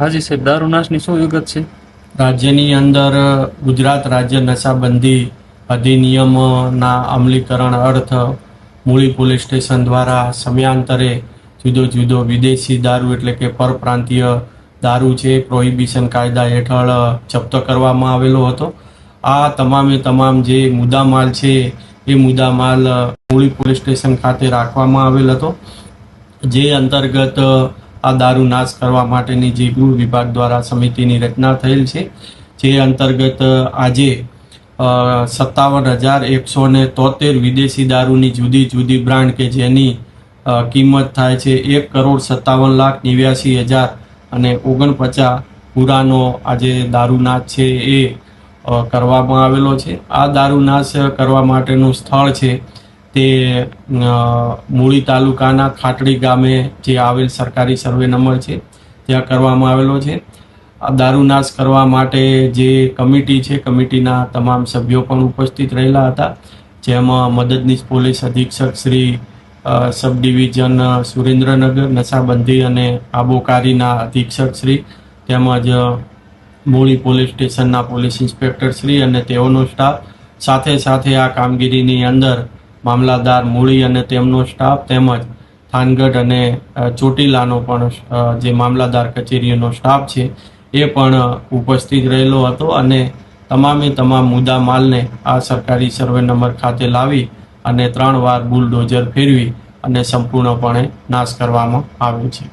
હાજી સાહેબ, દારૂ નાશની શું વિગત છે? રાજ્યની અંદર ગુજરાત રાજ્ય નશાબંધી અધિનિયમના અમલીકરણ અર્થ મૂળી પોલીસ સ્ટેશન દ્વારા સમયાંતરે જુદો જુદો વિદેશી દારૂ એટલે કે પરપ્રાંતીય દારૂ છે પ્રોહિબિશન કાયદા હેઠળ જપ્ત કરવામાં આવેલો હતો. આ તમામે તમામ જે મુદ્દામાલ છે એ મુદ્દામાલ મૂળી પોલીસ સ્ટેશન ખાતે રાખવામાં આવેલ હતો, જે અંતર્ગત આ દારૂ નાશ કરવા માટેની જે ગૃહ વિભાગ દ્વારા સમિતિની રચના થયેલ છે, જે અંતર્ગત આજે 57,173 વિદેશી દારૂની જુદી જુદી બ્રાન્ડ કે જેની કિંમત થાય છે 1,57,89,049 પૂરાનો આજે દારૂનાશ છે એ કરવામાં આવેલો છે. આ દારૂનાશ કરવા માટેનું સ્થળ છે તે મૂળી તાલુકાના ખાટડી ગામે જે આવેલ સરકારી સર્વે નંબર છે ત્યાં કરવામાં આવેલો છે. આ દારૂનાશ કરવા માટે જે કમિટી છે, કમિટીના તમામ સભ્યો પણ ઉપસ્થિત રહેલા હતા, જેમાં મદદનીશ પોલીસ અધિક્ષક શ્રી સબ ડિવિઝન સુરેન્દ્રનગર, નશાબંધી અને આબોકારીના અધિક્ષક શ્રી, તેમજ મૂળી પોલીસ સ્ટેશનના પોલીસ ઇન્સ્પેક્ટર શ્રી અને તેઓનો સ્ટાફ, સાથે સાથે આ કામગીરીની અંદર મામલાદાર મૂળી અને તેમનો સ્ટાફ તેમજ થાનગઢ અને ચોટીલાનો પણ જે મામલાદાર કચેરીનો સ્ટાફ છે એ પણ ઉપસ્થિત રહેલો હતો અને તમામે તમામ મુદ્દા માલને આ સરકારી સર્વે નંબર ખાતે લાવી અને 3 વાર બુલડોઝર ફેરવી અને સંપૂર્ણપણે નાશ કરવામાં આવ્યો છે.